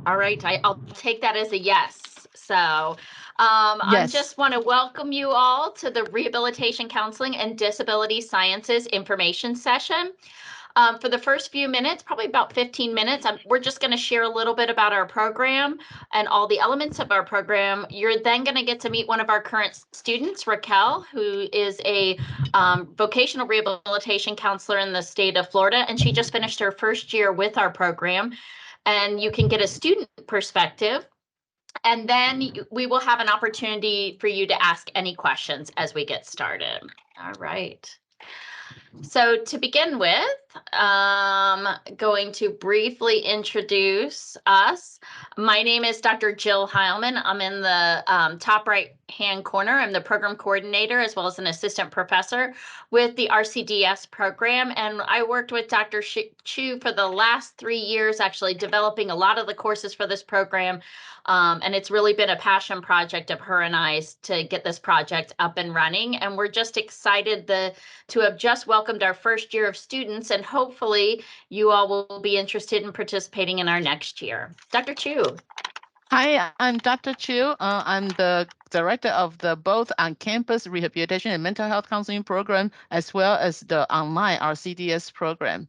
All right, I'll take that as a yes. So I Yes. just want to welcome you all to the Rehabilitation Counseling and Disability Sciences information session. For the first few minutes, probably about 15 minutes, we're just going to share a little bit about our program and all the elements of our program. You're then going to get to meet one of our current students, Raquel, who is a vocational rehabilitation counselor in the state of Florida, and she just finished her first year with our program. And you can get a student perspective, and then we will have an opportunity for you to ask any questions as we get started. All right. So to begin with, going to briefly introduce us. My name is Dr. Jill Heilman. I'm in the top right-hand corner. I'm the program coordinator as well as an assistant professor with the RCDS program. And I worked with Dr. Chu for the last 3 years, actually developing a lot of the courses for this program. And it's really been a passion project of her and I's to get this project up and running. And we're just excited to have just welcomed our first year of students, and hopefully you all will be interested in participating in our next year. Dr. Chu. Hi, I'm Dr. Chiu. I'm the director of the both on-campus rehabilitation and mental health counseling program, as well as the online RCDS program.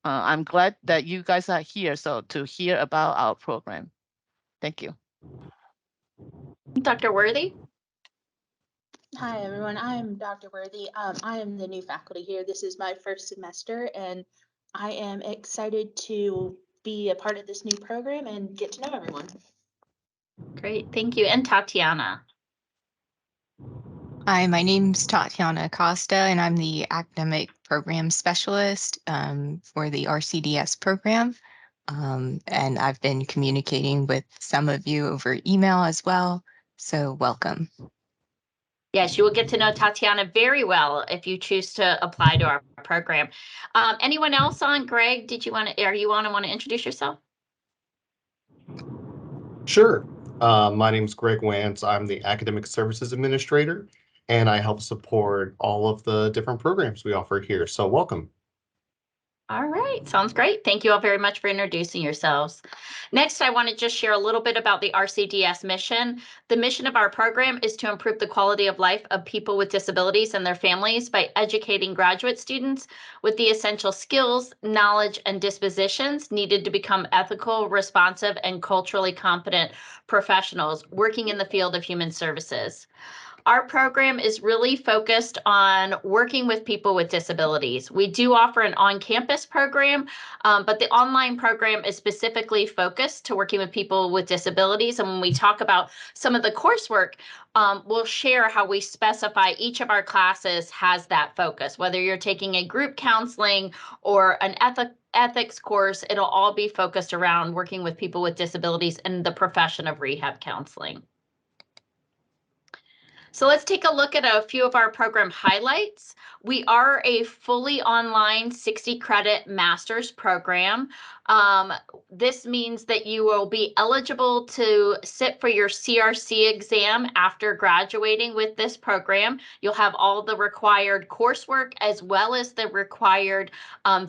I'm glad that you guys are here to hear about our program. Thank you. Dr. Worthy. Hi, everyone. I'm Dr. Worthy. I am the new faculty here. This is my first semester, and I am excited to be a part of this new program and get to know everyone. Great, thank you. And Tatiana. Hi, my name's Tatiana Costa, and I'm the academic program specialist for the RCDS program. And I've been communicating with some of you over email as well, so welcome. Yes, you will get to know Tatiana very well if you choose to apply to our program. Anyone else on? Greg, are you want to introduce yourself? Sure. My name is Greg Wance. I'm the Academic Services Administrator, and I help support all of the different programs we offer here. So welcome. All right, sounds great. Thank you all very much for introducing yourselves. Next, I want to just share a little bit about the RCDS mission. The mission of our program is to improve the quality of life of people with disabilities and their families by educating graduate students with the essential skills, knowledge, and dispositions needed to become ethical, responsive, and culturally competent professionals working in the field of human services. Our program is really focused on working with people with disabilities. We do offer an on-campus program, but the online program is specifically focused to working with people with disabilities. And when we talk about some of the coursework, we'll share how we specify each of our classes has that focus. Whether you're taking a group counseling or an ethics course, it'll all be focused around working with people with disabilities in the profession of rehab counseling. So let's take a look at a few of our program highlights. We are a fully online 60 credit master's program. This means that you will be eligible to sit for your CRC exam after graduating with this program. You'll have all the required coursework as well as the required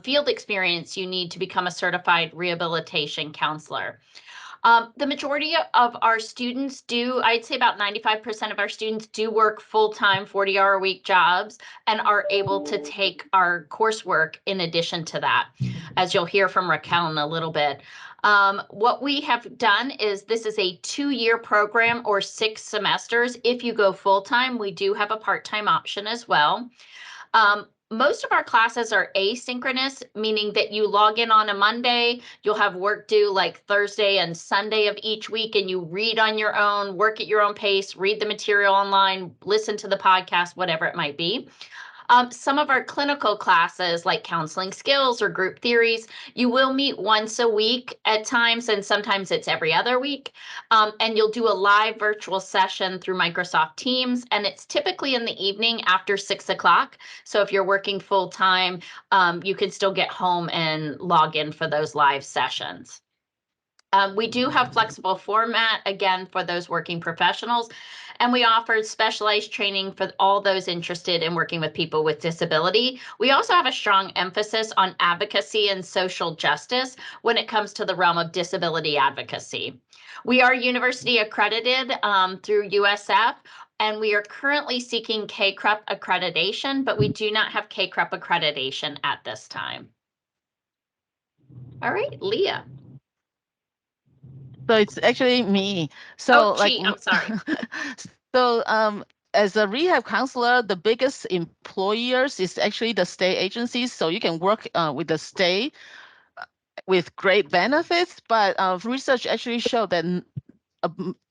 field experience you need to become a certified rehabilitation counselor. The majority of our students I'd say about 95% of our students do work full-time 40-hour-a-week jobs and are able to take our coursework in addition to that, as you'll hear from Raquel in a little bit. What we have done is this is a 2-year program or 6 semesters. If you go full-time, we do have a part-time option as well. Most of our classes are asynchronous, meaning that you log in on a Monday, you'll have work due like Thursday and Sunday of each week, and you read on your own, work at your own pace, read the material online, listen to the podcast, whatever it might be. Some of our clinical classes like counseling skills or group theories, you will meet once a week at times, and sometimes it's every other week. And you'll do a live virtual session through Microsoft Teams, and it's typically in the evening after 6 o'clock. So if you're working full time, you can still get home and log in for those live sessions. We do have flexible format, again, for those working professionals, and we offer specialized training for all those interested in working with people with disability. We also have a strong emphasis on advocacy and social justice when it comes to the realm of disability advocacy. We are university accredited through USF, and we are currently seeking KCREP accreditation, but we do not have KCREP accreditation at this time. All right, Leah. So it's actually me. So Oh, gee, I'm sorry. So as a rehab counselor, the biggest employers is actually the state agencies. So you can work with the state with great benefits, but research actually showed that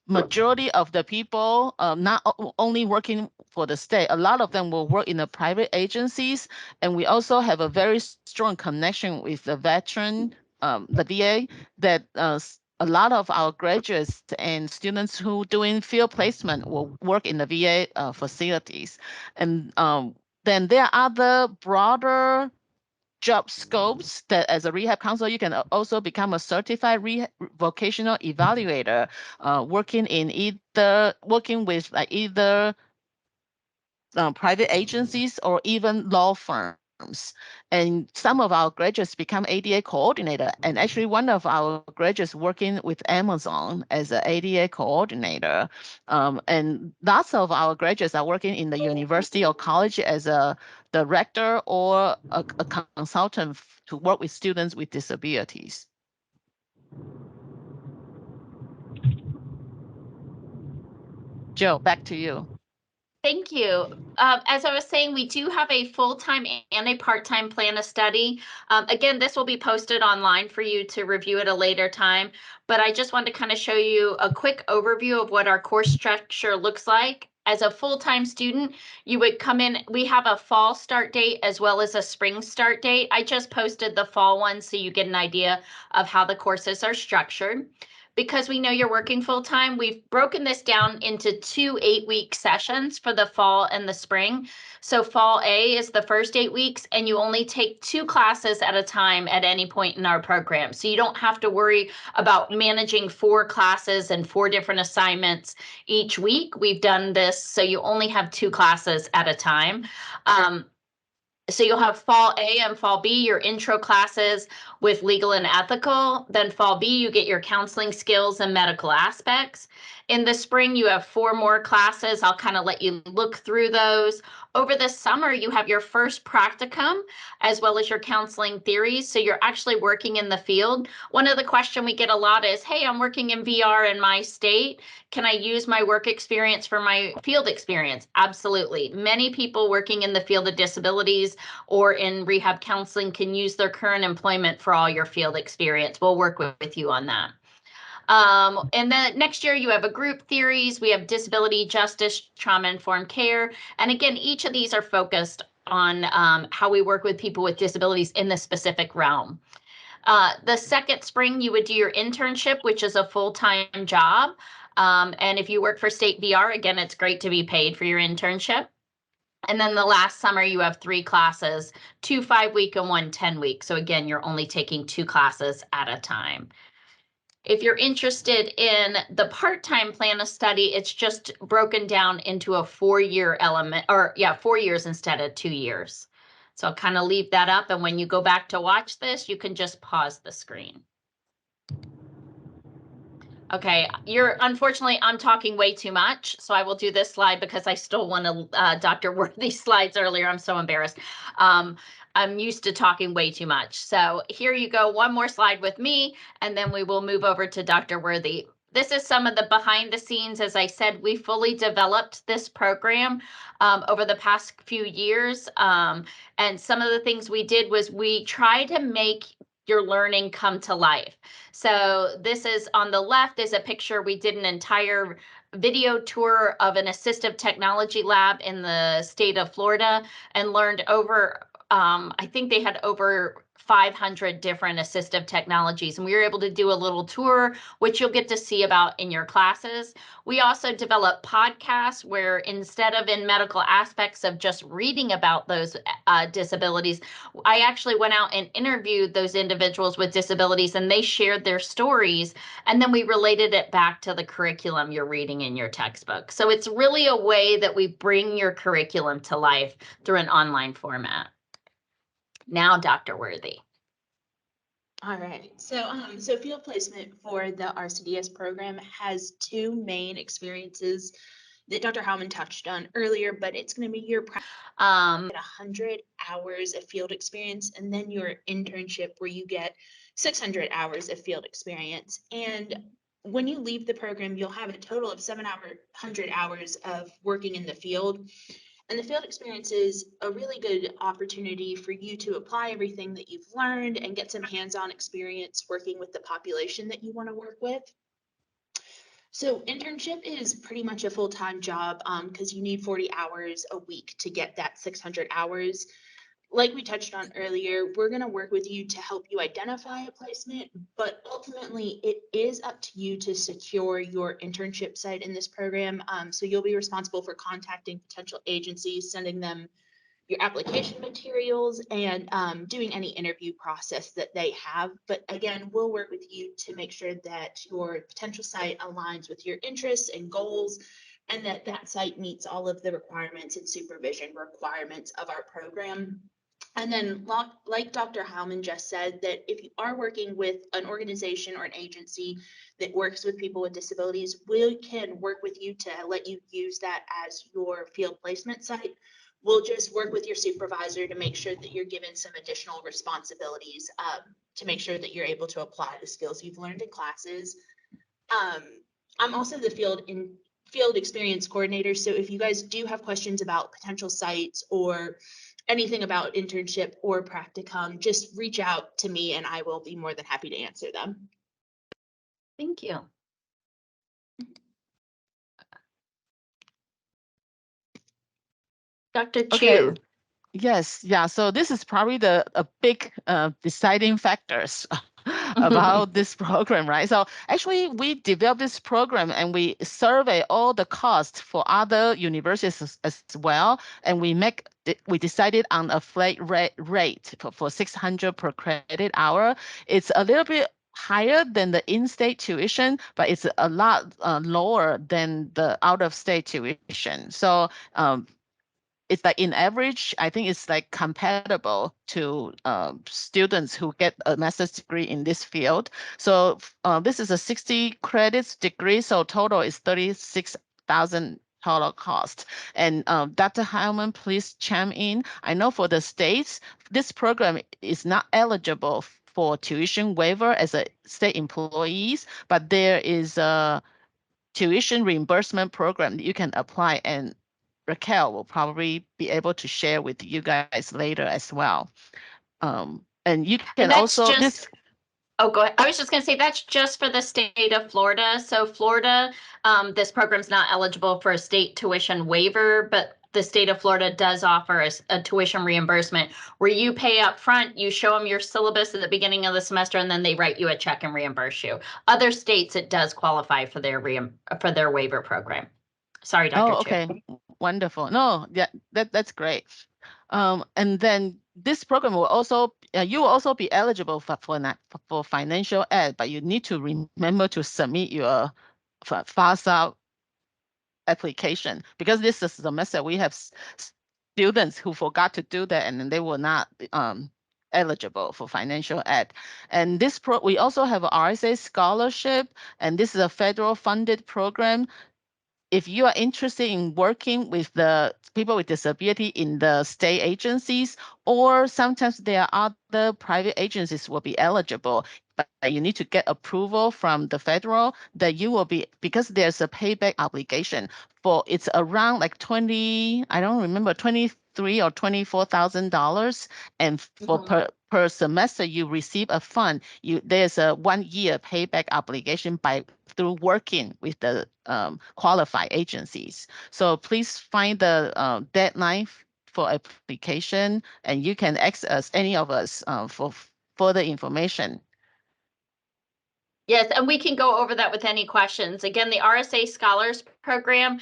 majority of the people not only working for the state, a lot of them will work in the private agencies. And we also have a very strong connection with the veteran, the VA, that a lot of our graduates and students who doing field placement will work in the VA facilities. And then there are other broader job scopes that as a rehab counselor, you can also become a certified vocational evaluator, working with like either private agencies or even law firms. And some of our graduates become ADA coordinator. And actually one of our graduates working with Amazon as an ADA coordinator. And lots of our graduates are working in the university or college as a director or a consultant to work with students with disabilities. Jill, back to you. Thank you. As I was saying, we do have a full-time and a part-time plan of study. Again, this will be posted online for you to review at a later time, but I just wanted to kind of show you a quick overview of what our course structure looks like. As a full-time student, you would come in, we have a fall start date as well as a spring start date. I just posted the fall one so you get an idea of how the courses are structured. Because we know you're working full-time, we've broken this down into 2 8-week sessions for the fall and the spring. So fall A is the first 8 weeks, and you only take 2 classes at a time at any point in our program. So you don't have to worry about managing 4 classes and 4 different assignments each week. We've done this so you only have 2 classes at a time. So you'll have fall A and fall B, your intro classes with legal and ethical. Then fall B, you get your counseling skills and medical aspects. In the spring, you have 4 more classes. I'll kind of let you look through those. Over the summer, you have your first practicum as well as your counseling theories. So you're actually working in the field. One of the questions we get a lot is, hey, I'm working in VR in my state. Can I use my work experience for my field experience? Absolutely. Many people working in the field of disabilities or in rehab counseling can use their current employment for all your field experience. We'll work with you on that. And then next year you have a group theories, we have disability, justice, trauma-informed care. And again, each of these are focused on how we work with people with disabilities in the specific realm. The second spring, you would do your internship, which is a full-time job. And if you work for state VR, again, it's great to be paid for your internship. And then the last summer, you have 3 classes, 2 5-week and 1 10-week. So again, you're only taking 2 classes at a time. If you're interested in the part-time plan of study, it's just broken down into a 4-year element, or 4 years instead of 2 years. So I'll kind of leave that up. And when you go back to watch this, you can just pause the screen. Okay, unfortunately, I'm talking way too much, so I will do this slide because I stole one of Dr. Worthy's slides earlier. I'm so embarrassed. I'm used to talking way too much. So here you go, one more slide with me, and then we will move over to Dr. Worthy. This is some of the behind the scenes. As I said, we fully developed this program over the past few years. And some of the things we did was we tried to make your learning come to life. So this is on the left is a picture. We did an entire video tour of an assistive technology lab in the state of Florida and learned over, I think they had over 500 different assistive technologies. And we were able to do a little tour, which you'll get to see about in your classes. We also develop podcasts where instead of in medical aspects of just reading about those disabilities, I actually went out and interviewed those individuals with disabilities and they shared their stories. And then we related it back to the curriculum you're reading in your textbook. So it's really a way that we bring your curriculum to life through an online format. Now, Dr. Worthy. All right, so field placement for the RCDS program has two main experiences that Dr. Howman touched on earlier, but it's going to be your 100 hours of field experience, and then your internship where you get 600 hours of field experience. And when you leave the program, you'll have a total of 700 hours of working in the field. And the field experience is a really good opportunity for you to apply everything that you've learned and get some hands-on experience working with the population that you want to work with. So internship is pretty much a full-time job because you need 40 hours a week to get that 600 hours. Like we touched on earlier, we're going to work with you to help you identify a placement, but ultimately it is up to you to secure your internship site in this program. So you'll be responsible for contacting potential agencies, sending them your application materials, and doing any interview process that they have. But again, we'll work with you to make sure that your potential site aligns with your interests and goals, and that that site meets all of the requirements and supervision requirements of our program. And then, like Dr. Howman just said, that if you are working with an organization or an agency that works with people with disabilities, we can work with you to let you use that as your field placement site. We'll just work with your supervisor to make sure that you're given some additional responsibilities to make sure that you're able to apply the skills you've learned in classes. I'm also the field experience coordinator. So if you guys do have questions about potential sites or anything about internship or practicum, just reach out to me and I will be more than happy to answer them. Thank you. Dr. Chu. Okay. Yes, yeah. So this is probably a big deciding factors about this program, right? So actually, we developed this program and we survey all the costs for other universities as well, and we decided on a flat rate for 600 per credit hour. It's a little bit higher than the in-state tuition, but it's a lot lower than the out-of-state tuition. So it's like in average, I think it's like compatible to students who get a master's degree in this field. So this is a 60 credits degree, so total is 36,000 total cost. And Dr. Heilman, please chime in. I know for the states, this program is not eligible for tuition waiver as a state employees, but there is a tuition reimbursement program that you can apply, and Raquel will probably be able to share with you guys later as well. And you can And that's also just, oh, go ahead. I was just going to say that's just for the state of Florida. So Florida, this program's not eligible for a state tuition waiver, but the state of Florida does offer a tuition reimbursement where you pay up front, you show them your syllabus at the beginning of the semester, and then they write you a check and reimburse you. Other states, it does qualify for their waiver program. Sorry, Dr. Oh, Chu. okay, wonderful. No, yeah, that's great. And then this program will also, you will also be eligible for financial aid, but you need to remember to submit your FAFSA application, because this is the semester we have students who forgot to do that, and then they were not eligible for financial aid. And we also have a RSA scholarship, and this is a federal funded program. If you are interested in working with the people with disability in the state agencies, or sometimes there are other private agencies will be eligible, but you need to get approval from the federal that you will be, because there's a payback obligation for, it's around like 20, I don't remember, 23 or $24,000. And for per semester you receive a fund, there's a 1 year payback obligation through working with the qualified agencies. So please find the deadline for application, and you can access any of us for further information. Yes, and we can go over that with any questions. Again, the RSA Scholars Program,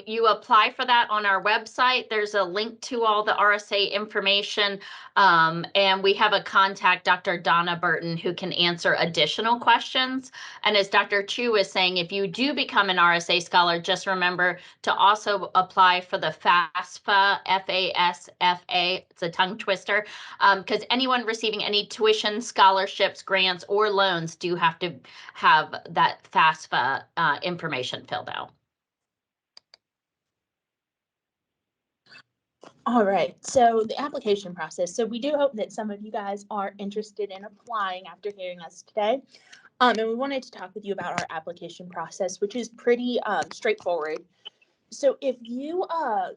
you apply for that on our website. There's a link to all the RSA information, and we have a contact, Dr. Donna Burton, who can answer additional questions. And as Dr. Chu is saying, if you do become an RSA Scholar, just remember to also apply for the FAFSA, FASFA, it's a tongue twister, because anyone receiving any tuition, scholarships, grants, or loans do have to have that FAFSA information filled out. All right, so the application process. So we do hope that some of you guys are interested in applying after hearing us today. And we wanted to talk with you about our application process, which is pretty straightforward. So if you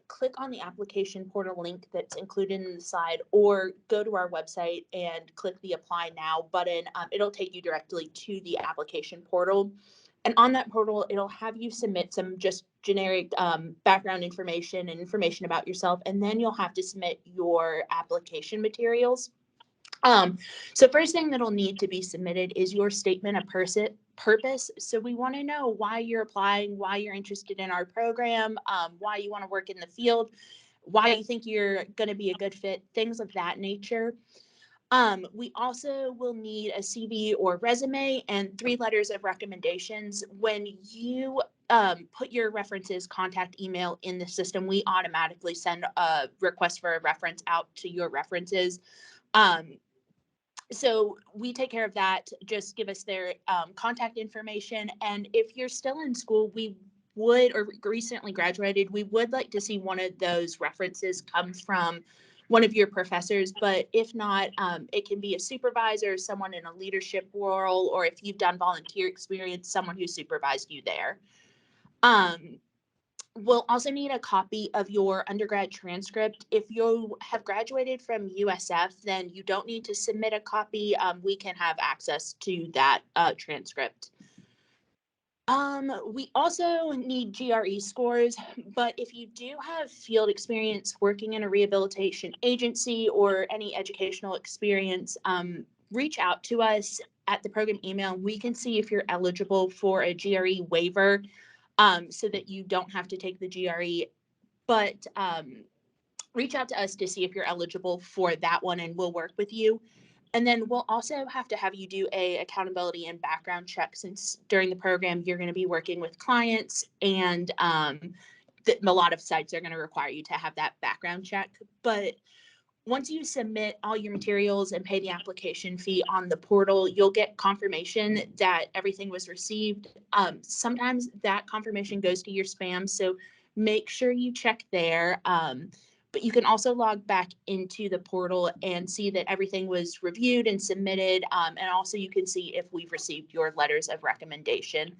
click on the application portal link that's included in the slide, or go to our website and click the Apply Now button, it'll take you directly to the application portal. And on that portal, it'll have you submit some just generic background information and information about yourself, and then you'll have to submit your application materials. So first thing that'll need to be submitted is your statement of purpose. So we want to know why you're applying, why you're interested in our program, why you want to work in the field, why you think you're going to be a good fit, things of that nature. We also will need a CV or resume and 3 letters of recommendations. When you put your references contact email in the system, we automatically send a request for a reference out to your references. So we take care of that. Just give us their contact information. And if you're still in school, we would, or recently graduated, we would like to see one of those references come from one of your professors. But if not, it can be a supervisor, someone in a leadership role, or if you've done volunteer experience, someone who supervised you there. We'll also need a copy of your undergrad transcript. If you have graduated from USF, then you don't need to submit a copy. We can have access to that transcript. We also need GRE scores, but if you do have field experience working in a rehabilitation agency or any educational experience, reach out to us at the program email. We can see if you're eligible for a GRE waiver, so that you don't have to take the GRE, but reach out to us to see if you're eligible for that one, and we'll work with you. And then we'll also have to have you do a accountability and background check, since during the program you're going to be working with clients, and a lot of sites are going to require you to have that background check. But once you submit all your materials and pay the application fee on the portal, you'll get confirmation that everything was received. Sometimes that confirmation goes to your spam, so make sure you check there. But you can also log back into the portal and see that everything was reviewed and submitted. And also you can see if we've received your letters of recommendation.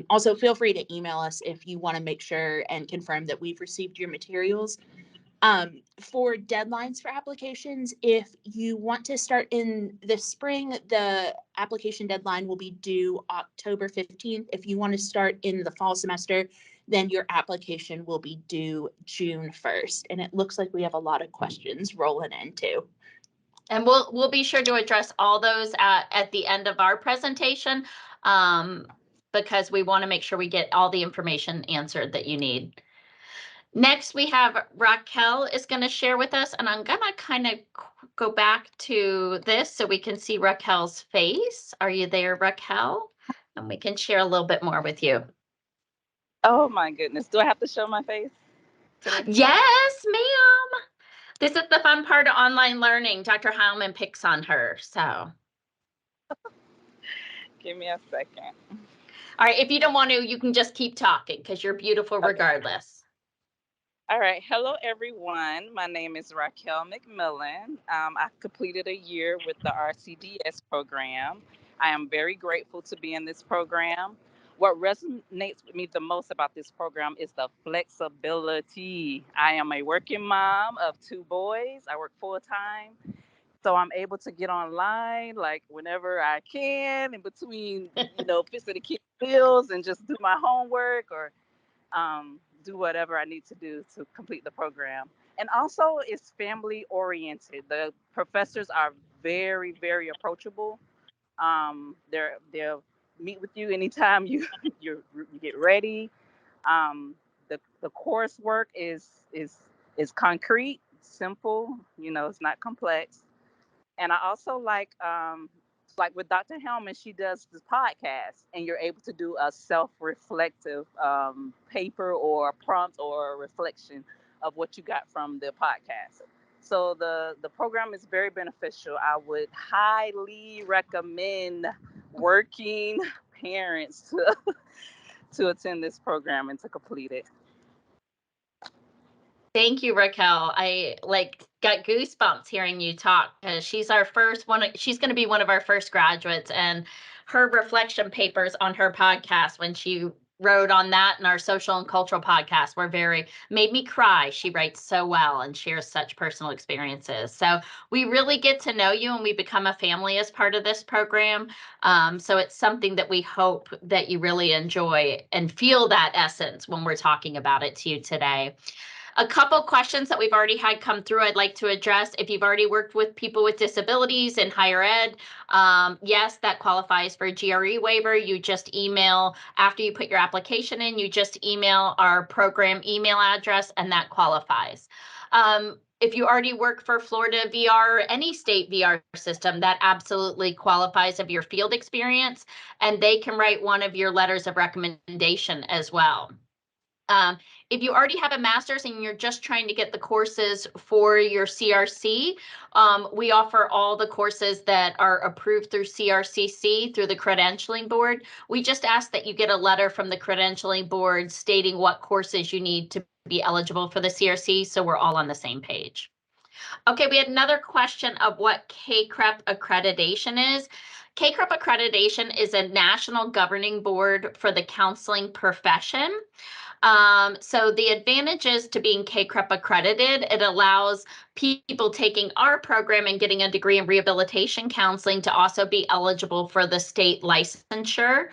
Also, feel free to email us if you want to make sure and confirm that we've received your materials. For deadlines for applications, if you want to start in the spring, the application deadline will be due October 15th. If you want to start in the fall semester, then your application will be due June 1st. And it looks like we have a lot of questions rolling in too. And we'll be sure to address all those at the end of our presentation, because we want to make sure we get all the information answered that you need. Next, we have Raquel is going to share with us, and I'm going to kind of go back to this so we can see Raquel's face. Are you there, Raquel? And we can share a little bit more with you. Oh my goodness. Do I have to show my face today? Yes, ma'am. This is the fun part of online learning. Dr. Heilman picks on her, so. Give me a second. All right, if you don't want to, you can just keep talking because you're beautiful regardless. All right. Hello, everyone. My name is Raquel McMillan. I completed a year with the RCDS program. I am very grateful to be in this program. What resonates with me the most about this program is the flexibility. I am a working mom of 2 boys. I work full time. So I'm able to get online like whenever I can, in between, fixing the kids' bills and just do my homework, or do whatever I need to do to complete the program. And also it's family oriented. The professors are very, very approachable. They'll meet with you anytime you get ready. The coursework is concrete, simple. You know, it's not complex. And I also like with Dr. Hellman, she does this podcast, and you're able to do a self-reflective paper or prompt or reflection of what you got from the podcast. So the program is very beneficial. I would highly recommend working parents to to attend this program and to complete it. Thank you, Raquel. I got goosebumps hearing you talk because she's our first one. She's going to be one of our first graduates, and her reflection papers on her podcast when she wrote on that and our social and cultural podcast were made me cry. She writes so well and shares such personal experiences. So we really get to know you and we become a family as part of this program. So it's something that we hope that you really enjoy and feel that essence when we're talking about it to you today. A couple questions that we've already had come through I'd like to address. If you've already worked with people with disabilities in higher ed, yes, that qualifies for a GRE waiver. You just email, after you put your application in, you just email our program email address and that qualifies. If you already work for Florida VR or any state VR system, that absolutely qualifies of your field experience, and they can write one of your letters of recommendation as well. If you already have a master's and you're just trying to get the courses for your CRC, we offer all the courses that are approved through CRCC, through the credentialing board. We just ask that you get a letter from the credentialing board stating what courses you need to be eligible for the CRC, so we're all on the same page. Okay, we had another question of what CACREP accreditation is. CACREP accreditation is a national governing board for the counseling profession. So the advantages to being CACREP accredited, it allows people taking our program and getting a degree in rehabilitation counseling to also be eligible for the state licensure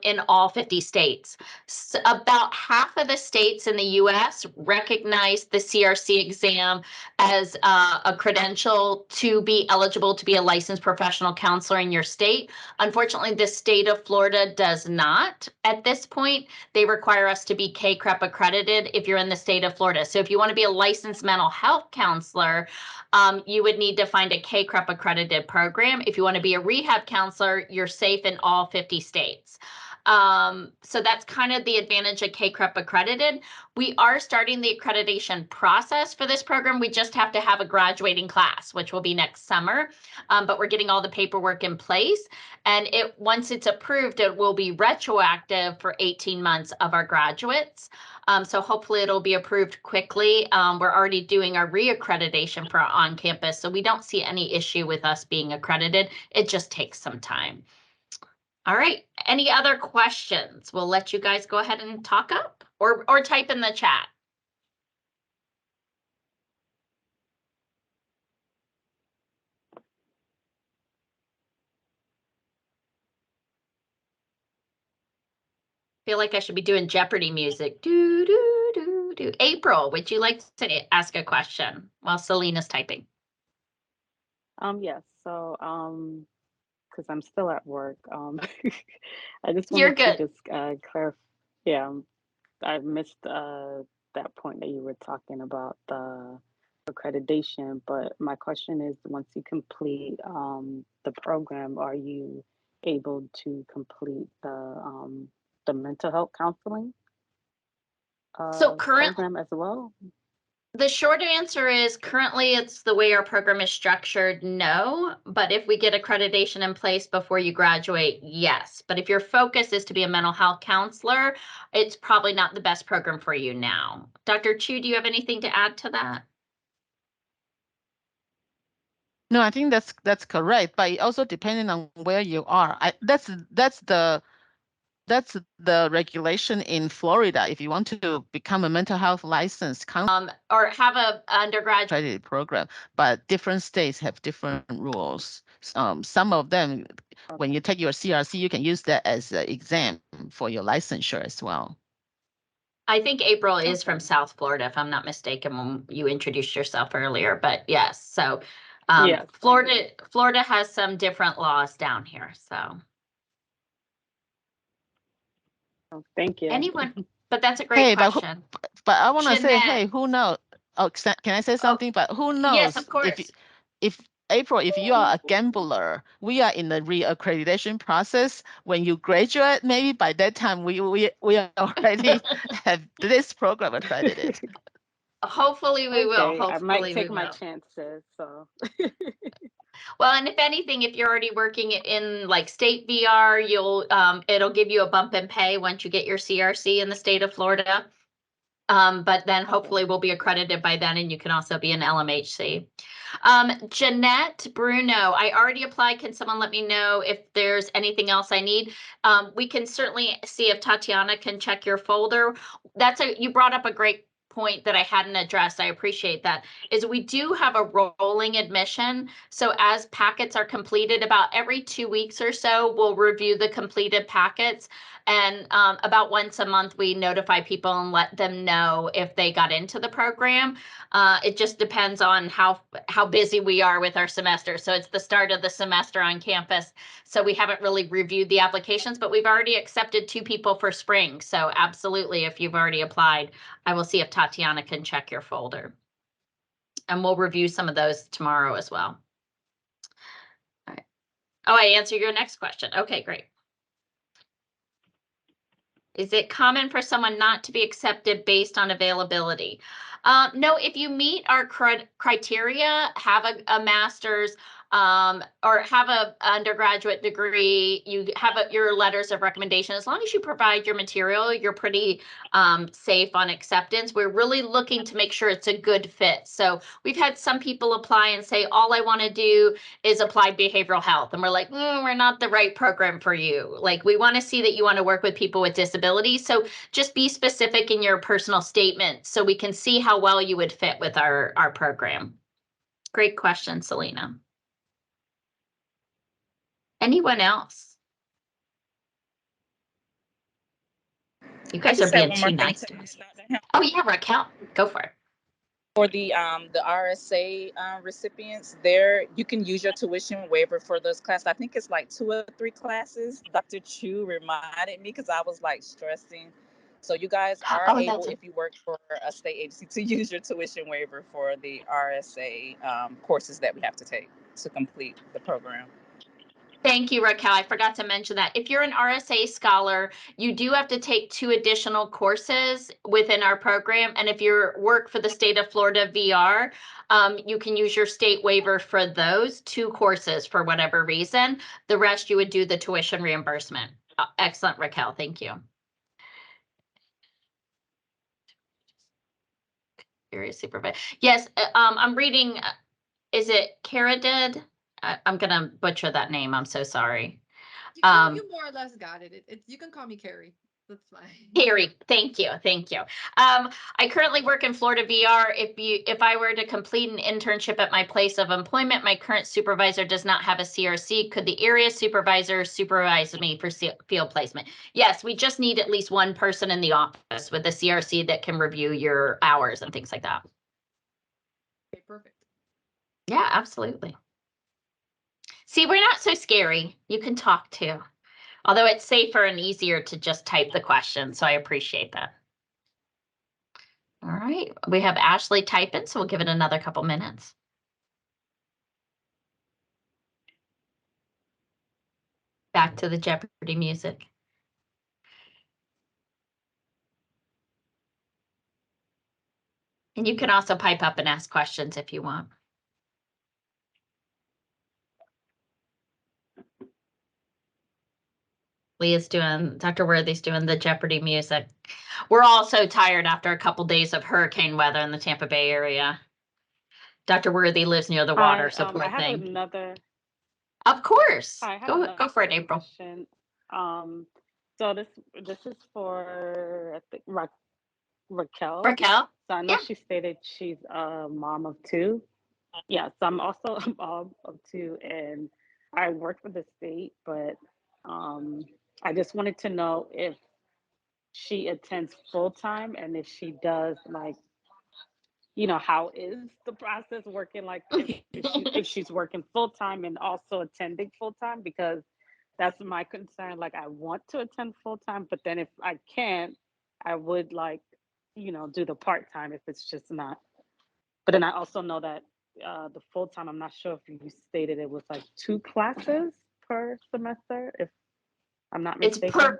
in all 50 states. So about half of the states in the US recognize the CRC exam as a credential to be eligible to be a licensed professional counselor in your state. Unfortunately, the state of Florida does not at this point. They require us to be CACREP accredited if you're in the state of Florida. So if you want to be a licensed mental health counselor, you would need to find a CACREP accredited program. If you want to be a rehab counselor, you're safe in all 50 states. So that's kind of the advantage of CACREP accredited. We are starting the accreditation process for this program. We just have to have a graduating class, which will be next summer, but we're getting all the paperwork in place. And once it's approved, it will be retroactive for 18 months of our graduates. So hopefully it'll be approved quickly. We're already doing our reaccreditation for on campus, so we don't see any issue with us being accredited. It just takes some time. All right, any other questions? We'll let you guys go ahead and talk up or type in the chat. Feel like I should be doing Jeopardy music. Do, do, do, do. April, would you like to ask a question while Selena's typing? Yes. So, because I'm still at work, I just You're wanted to good. just clarify. Yeah, I missed that point that you were talking about the accreditation. But my question is, once you complete the program, are you able to complete the mental health counseling So currently, program as well? the short answer is currently it's the way our program is structured, no. But if we get accreditation in place before you graduate, yes. But if your focus is to be a mental health counselor, it's probably not the best program for you now. Dr. Chu, do you have anything to add to that? No, I think that's correct, but also depending on where you are. That's the regulation in Florida. If you want to become a mental health licensed Or have a undergraduate accredited program, but different states have different rules. Some of them, when you take your CRC, you can use that as an exam for your licensure as well. I think April is from Okay. South Florida, if I'm not mistaken, when you introduced yourself earlier, but yes. So Yes. Florida has some different laws down here, so. Thank you. Anyone, but that's a great Hey, question. but I want to say, Jeanette. hey, who knows? Oh, can I say something? But who Yes, knows of course. if April, if you are a gambler, we are in the re-accreditation process. When you graduate, maybe by that time we already have this program accredited. Hopefully we will. Okay, I might Hopefully we take my will. chances. So Well, and if anything, if you're already working in like state VR, it'll give you a bump in pay once you get your CRC in the state of Florida. But then hopefully we'll be accredited by then, and you can also be an LMHC. Jeanette Bruno, I already applied. Can someone let me know if there's anything else I need? We can certainly see if Tatiana can check your folder. You brought up a great point that I hadn't addressed. I appreciate that. Is we do have a rolling admission. So as packets are completed, about every 2 weeks or so, we'll review the completed packets. And about once a month, we notify people and let them know if they got into the program. It just depends on how busy we are with our semester. So it's the start of the semester on campus. So we haven't really reviewed the applications, but we've already accepted 2 people for spring. So absolutely, if you've already applied, I will see if Tatiana can check your folder. And we'll review some of those tomorrow as well. All right. Oh, I answered your next question. Okay, great. Is it common for someone not to be accepted based on availability? No, if you meet our criteria, have a master's, or have a undergraduate degree, you have your letters of recommendation, as long as you provide your material, you're pretty safe on acceptance. We're really looking to make sure it's a good fit. So we've had some people apply and say, all I want to do is applied behavioral health. And we're like, we're not the right program for you. Like, we want to see that you want to work with people with disabilities. So just be specific in your personal statement so we can see how well you would fit with our program. Great question, Selena. Anyone else? You guys are being too nice to us. Oh yeah, Raquel, go for it. For the RSA recipients, there you can use your tuition waiver for those classes. I think it's like 2 or 3 classes. Dr. Chu reminded me because I was like stressing. So you guys are able, if you work for a state agency, to use your tuition waiver for the RSA courses that we have to take to complete the program. Thank you, Raquel. I forgot to mention that. If you're an RSA scholar, you do have to take 2 additional courses within our program. And if you work for the state of Florida VR, you can use your state waiver for those 2 courses for whatever reason. The rest, you would do the tuition reimbursement. Excellent, Raquel. Thank you. Area supervisor. Yes, I'm reading. Is it Caradid? I'm gonna butcher that name. I'm so sorry. You more or less got it. You can call me Carrie. That's fine. Carrie, thank you. I currently work in Florida VR. If I were to complete an internship at my place of employment, my current supervisor does not have a CRC. Could the area supervisor supervise me for field placement? Yes, we just need at least one person in the office with a CRC that can review your hours and things like that. Okay, perfect. Yeah, absolutely. See, we're not so scary. You can talk too. Although it's safer and easier to just type the question, so I appreciate that. All right, we have Ashley typing, so we'll give it another couple minutes. Back to the Jeopardy music. And you can also pipe up and ask questions if you want. Dr. Worthy's doing the Jeopardy music. We're all so tired after a couple days of hurricane weather in the Tampa Bay area. Dr. Worthy lives near the water, so poor I have thing. another. Of course. I have Go for it, April. question. So this is for, I think, Raquel. Raquel? So I know Yeah. she stated she's a mom of 2. Yeah, so I'm also a mom of 2, and I work for the state, but I just wanted to know if she attends full time, and if she does, like, how is the process working? Like if she's working full time and also attending full time, because that's my concern. Like I want to attend full time, but then if I can't, I would like, do the part time if it's just not. But then I also know that the full time, I'm not sure if you stated it was like 2 classes per semester, if I'm not It's mistaken.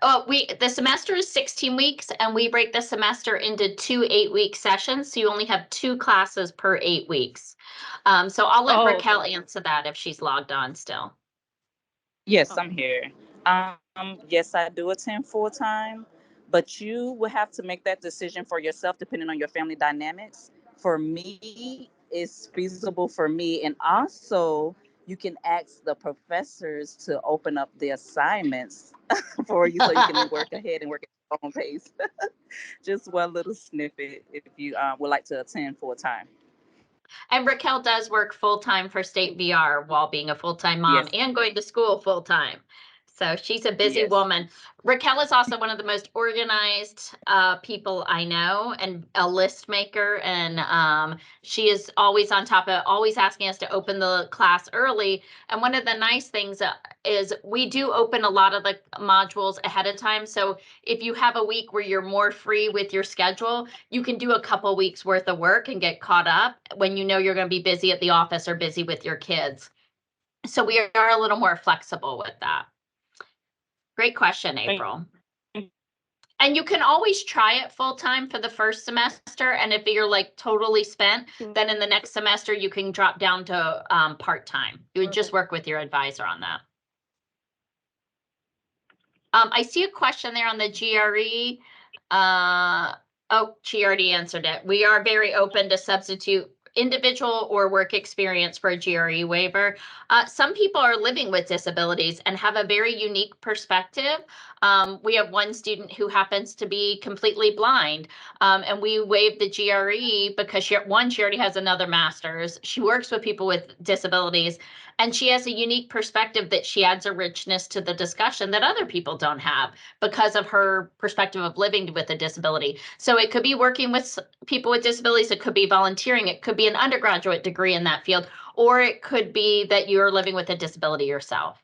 the semester is 16 weeks, and we break the semester into 2 8-week sessions. So you only have 2 classes per 8 weeks. So I'll let Oh, Raquel okay. answer that if she's logged on still. Yes, I'm Okay. here. Yes, I do attend full time, but you will have to make that decision for yourself depending on your family dynamics. For me, it's feasible for me, and also you can ask the professors to open up the assignments for you so you can work ahead and work at your own pace. Just one little snippet if you would like to attend full time. And Raquel does work full-time for State VR while being a full-time mom Yes, and going to school full-time. So she's a busy yes. woman. Raquel is also one of the most organized people I know, and a list maker. And she is always on top of, always asking us to open the class early. And one of the nice things is we do open a lot of the modules ahead of time. So if you have a week where you're more free with your schedule, you can do a couple weeks worth of work and get caught up when you know you're going to be busy at the office or busy with your kids. So we are a little more flexible with that. Great question, April. And you can always try it full time for the first semester. And if you're like totally spent, then in the next semester, you can drop down to part time. You would just work with your advisor on that. I see a question there on the GRE. Oh, she already answered it. We are very open to substitute individual or work experience for a GRE waiver. Some people are living with disabilities and have a very unique perspective. We have one student who happens to be completely blind, and we waived the GRE because she already has another master's. She works with people with disabilities, and she has a unique perspective that she adds a richness to the discussion that other people don't have because of her perspective of living with a disability. So it could be working with people with disabilities, it could be volunteering, it could be an undergraduate degree in that field, or it could be that you're living with a disability yourself.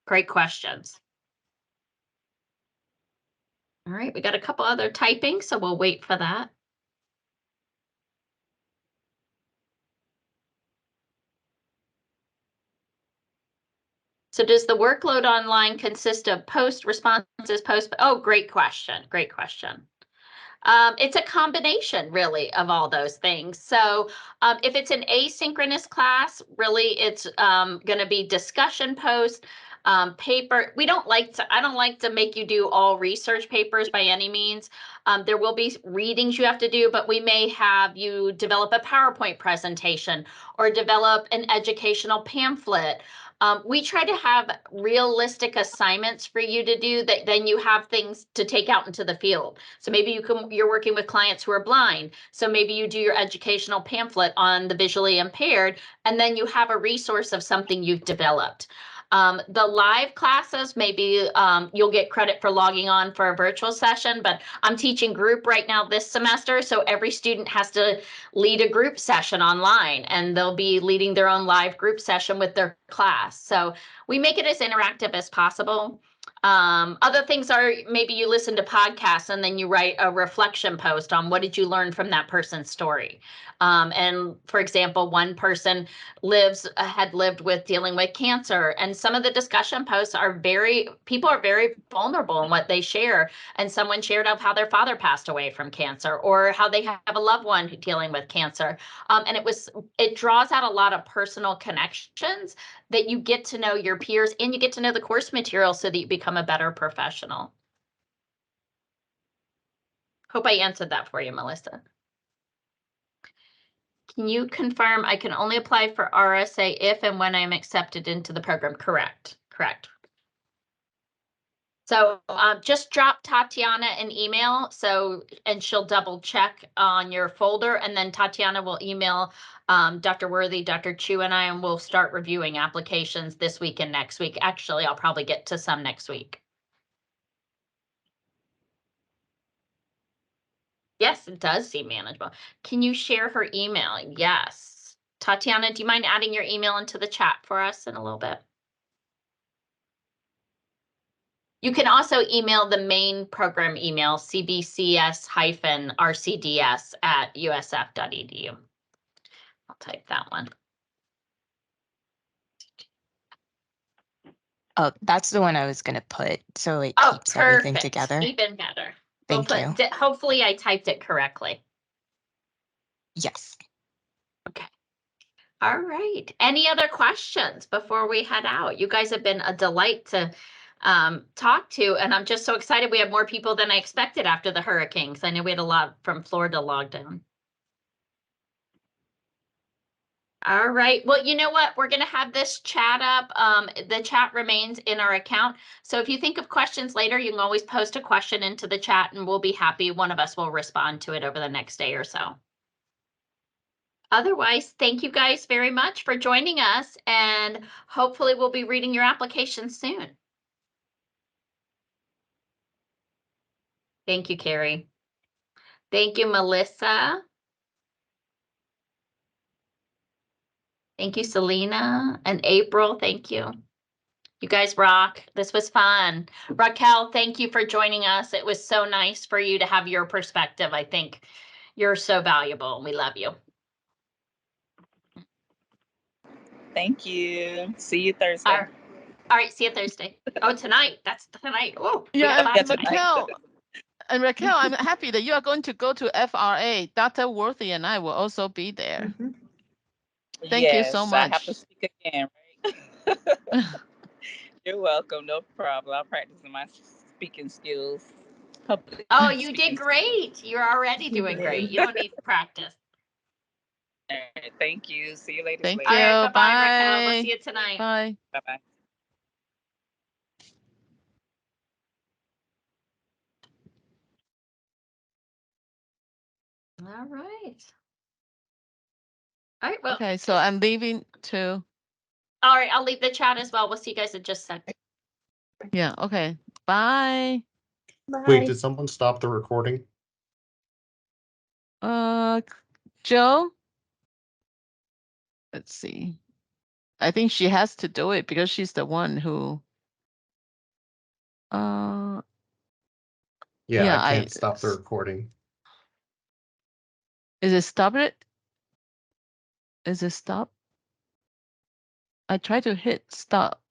Great questions. All right, we got a couple other typing, so we'll wait for that. So does the workload online consist of post responses, post? Oh, great question. Great question. It's a combination, really, of all those things. So if it's an asynchronous class, really, it's going to be discussion post, paper. I don't like to make you do all research papers by any means. There will be readings you have to do, but we may have you develop a PowerPoint presentation or develop an educational pamphlet. We try to have realistic assignments for you to do that then you have things to take out into the field. So maybe you're working with clients who are blind. So maybe you do your educational pamphlet on the visually impaired, and then you have a resource of something you've developed. The live classes, maybe you'll get credit for logging on for a virtual session, but I'm teaching group right now this semester. So every student has to lead a group session online, and they'll be leading their own live group session with their class. So we make it as interactive as possible. Other things are maybe you listen to podcasts and then you write a reflection post on what did you learn from that person's story. And for example, one person had lived with dealing with cancer, and some of the discussion posts people are very vulnerable in what they share. And someone shared of how their father passed away from cancer, or how they have a loved one dealing with cancer. And it draws out a lot of personal connections that you get to know your peers, and you get to know the course material so that you become a better professional. Hope I answered that for you, Melissa. Can you confirm I can only apply for RSA if and when I'm accepted into the program? Correct. So just drop Tatiana an email, and she'll double check on your folder, and then Tatiana will email Dr. Worthy, Dr. Chu, and I, and we'll start reviewing applications this week and next week. Actually, I'll probably get to some next week. Yes, it does seem manageable. Can you share her email? Yes. Tatiana, do you mind adding your email into the chat for us in a little bit? You can also email the main program email, cbcs-rcds@usf.edu. I'll type that one. Oh, that's the one I was going to put. So it Oh, keeps everything perfect. together. Even better. Thank you. Hopefully I typed it correctly. Yes. Okay. All right. Any other questions before we head out? You guys have been a delight to talk to, and I'm just so excited. We have more people than I expected after the hurricanes. I know we had a lot from Florida logged in. All right. Well, you know what? We're going to have this chat up. The chat remains in our account. So if you think of questions later, you can always post a question into the chat and we'll be happy. One of us will respond to it over the next day or so. Otherwise, thank you guys very much for joining us, and hopefully we'll be reading your application soon. Thank you, Carrie. Thank you, Melissa. Thank you, Selena and April. Thank you. You guys rock. This was fun. Raquel, thank you for joining us. It was so nice for you to have your perspective. I think you're so valuable and we love you. Thank you. See you Thursday. All right, see you Thursday. Oh, tonight. That's tonight. Oh, Yeah, Yeah, tonight. Raquel, I'm happy that you are going to go to FRA. Dr. Worthy and I will also be there. Thank you so Yes, I have to much. speak again, right? You're welcome. No problem. I'm practicing my speaking skills. Public Oh, you speaking did skills. great. You're already doing great. You don't need to practice. All right, thank you. See you ladies Thank later. All right, you. bye-bye, Raquel. We'll Bye. see you tonight. Bye. Bye-bye. All right. All right, well. Okay, so I'm leaving too. All right, I'll leave the chat as well. We'll see you guys in just a sec. Yeah, okay. Bye. Wait, did someone stop the recording? Joe? Let's see. I think she has to do it because she's the one who Yeah, I I can't stop the recording. is it stop it? Is it stop? I try to hit stop.